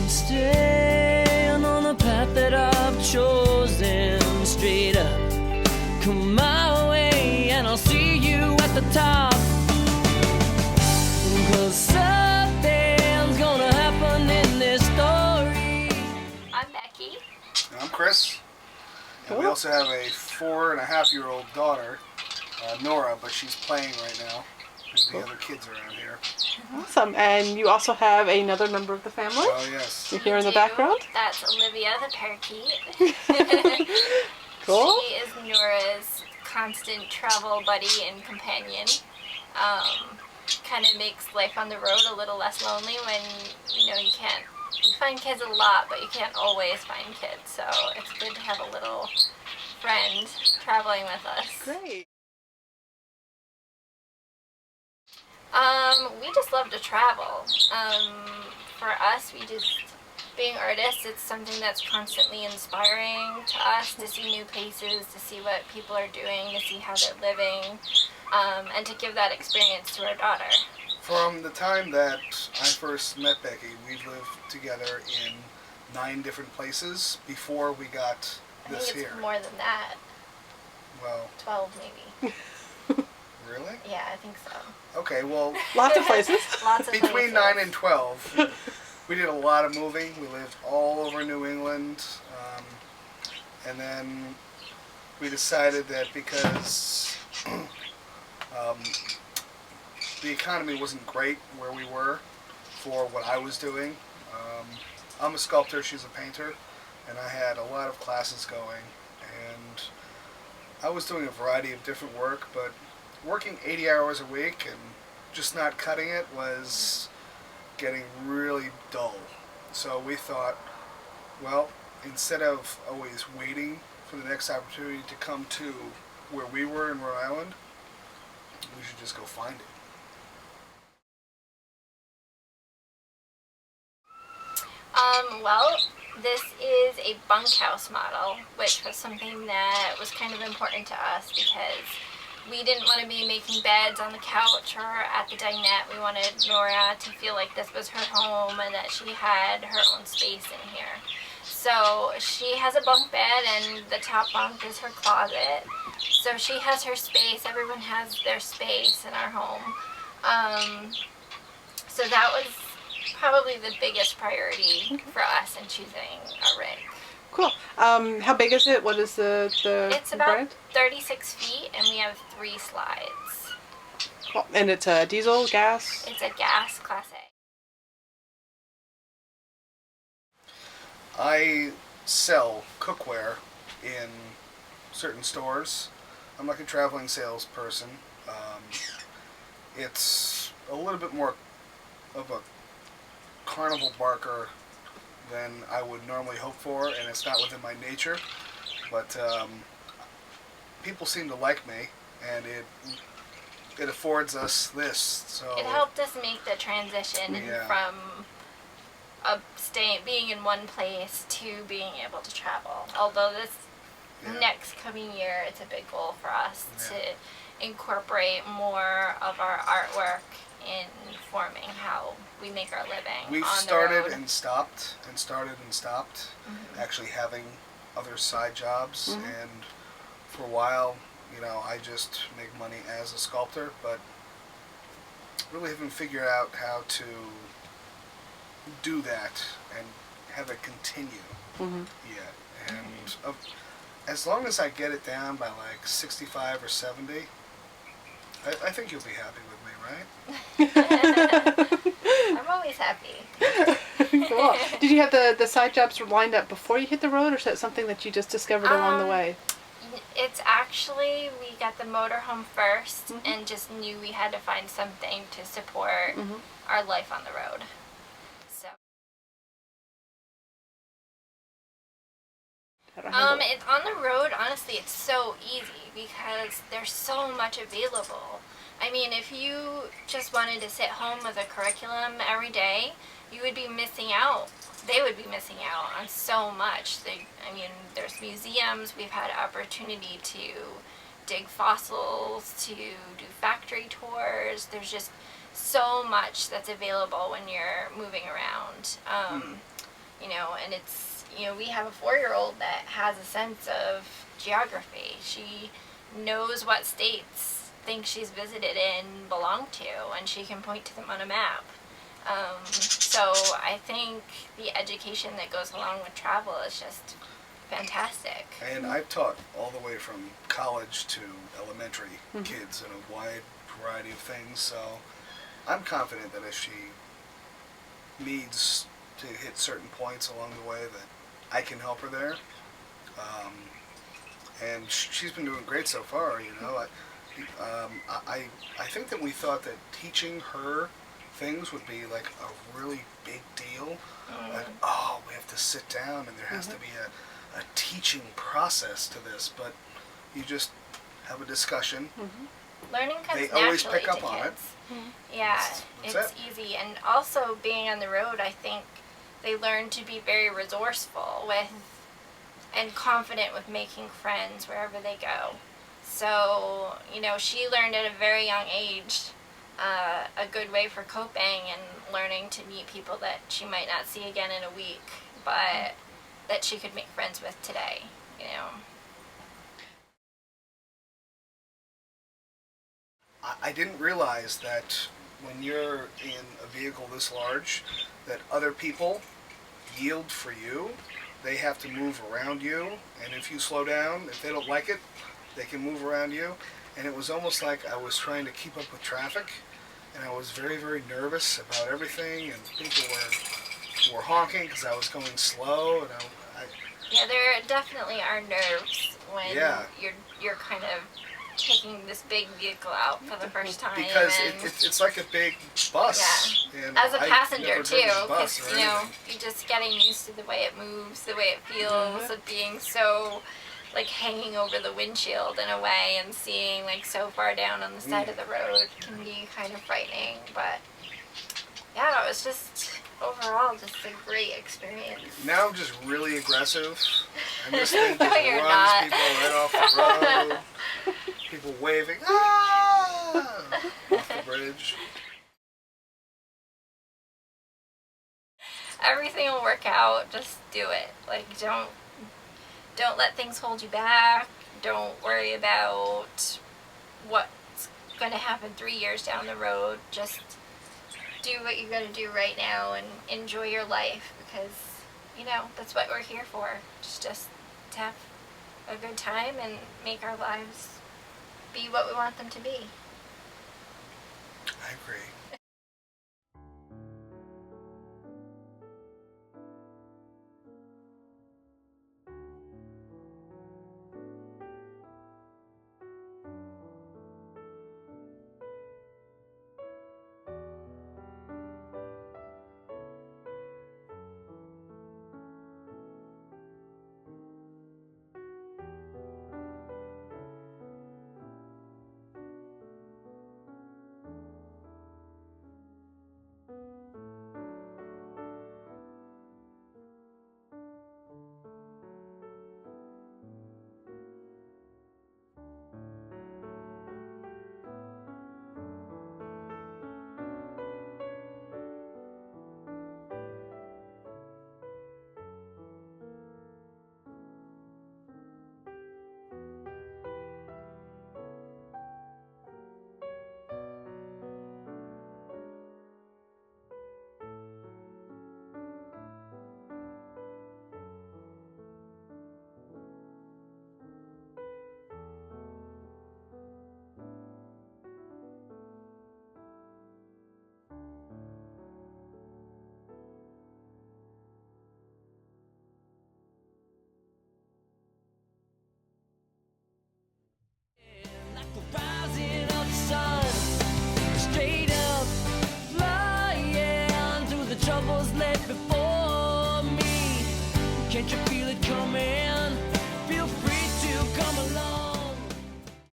staying on the path that I've chosen. Straight up, come my way, and I'll see you at the top. 'Cause something's gonna happen in this story. I'm Becky. And I'm Chris. And we also have a 4.5-year-old daughter, Nora, but she's playing right now with the other kids around here. Awesome. And you also have another member of the family? Oh, yes. You're here in the background? That's Olivia, the parakeet. Cool. She is Nora's constant travel buddy and companion. Kind of makes life on the road a little less lonely when, you find kids a lot, but you can't always find kids. So it's good to have a little friend traveling with us. Great. We just love to travel. For us, being artists, it's something that's constantly inspiring to us to see new places, to see what people are doing, to see how they're living, and to give that experience to our daughter. From the time that I first met Becky, we've lived together in 9 different places before we got this I think here. it's more than that. Well, 12 maybe. really? Yeah, I think so. Okay, well, Lots of places. Lots of between places. 9 and 12, we did a lot of moving. We lived all over New England. And then we decided that because the economy wasn't great where we were for what I was doing. I'm a sculptor, she's a painter, and I had a lot of classes going. And I was doing a variety of different work, but working 80 hours a week and just not cutting it was getting really dull. So we thought, well, instead of always waiting for the next opportunity to come to where we were in Rhode Island, we should just go find it. Well, this is a bunkhouse model, which was something that was kind of important to us because we didn't want to be making beds on the couch or at the dinette. We wanted Nora to feel like this was her home and that she had her own space in here. So she has a bunk bed, and the top bunk is her closet. So she has her space. Everyone has their space in our home. So that was probably the biggest priority for us in choosing a rig. Cool. How big is it? What is the It's about brand? 36 feet, and we have 3 slides. Cool. And it's a diesel, gas? It's a gas Class A. I sell cookware in certain stores. I'm like a traveling salesperson. It's a little bit more of a carnival barker than I would normally hope for, and it's not within my nature. But people seem to like me, and it affords us this. So It helped us make the transition Yeah. from being in one place to being able to travel. Although this next coming year, it's a big goal for us to incorporate more of our artwork in forming how we make our living. We've on started the road. and stopped and started and stopped, actually having other side jobs. And for a while, I just make money as a sculptor, but really haven't figured out how to do that and have it continue yet. And as long as I get it down by like 65 or 70, I think you'll be happy with me, right? I'm always happy. Cool. Did you have the side jobs lined up before you hit the road, or is that something that you just discovered along the way? It's actually, we got the motorhome first and just knew we had to find something to support our life on the road. So, it's on the road, honestly, it's so easy because there's so much available. I mean, if you just wanted to sit home with a curriculum every day, you would be missing out. They would be missing out on so much. There's museums. We've had opportunity to dig fossils, to do factory tours. There's just so much that's available when you're moving around. and it's, we have a 4-year-old that has a sense of geography. She knows what states things she's visited and belong to, and she can point to them on a map. So I think the education that goes along with travel is just fantastic. And I've taught all the way from college to elementary kids in a wide variety of things, so I'm confident that if she needs to hit certain points along the way that I can help her there. And she's been doing great so far, I think that we thought that teaching her things would be like a really big deal. Like, we have to sit down and there has to be a teaching process to this, but you just have a discussion. Learning comes They naturally always pick up to on kids. it. Yeah, That's it's it. easy. And also being on the road, I think they learn to be very resourceful and confident with making friends wherever they go. So, she learned at a very young age a good way for coping and learning to meet people that she might not see again in a week, but that she could make friends with today, I didn't realize that when you're in a vehicle this large, that other people yield for you. They have to move around you, and if you slow down, if they don't like it, they can move around you. And it was almost like I was trying to keep up with traffic, and I was very, very nervous about everything, and people were honking because I was going slow, and Yeah, there definitely are nerves when Yeah. you're kind of taking this big vehicle out for the first time. because and it's like a big bus. Yeah. And as a I've passenger never too, driven a bus because or anything. you're just getting used to the way it moves, the way it feels, of being so like hanging over the windshield in a way, and seeing like so far down on the side of the road can be kind of frightening. But yeah, it was just overall just a great experience. Now I'm just really aggressive. And this thing No, just you're runs not. people right off the road. People waving, off the bridge. Everything will work out. Just do it. Like don't let things hold you back. Don't worry about what's going to happen 3 years down the road. Just do what you got to do right now and enjoy your life, because that's what we're here for. Just to have a good time and make our lives be what we want them to be. I agree. Like the rising of the sun, straight up flying through the troubles laid before me. Can't you feel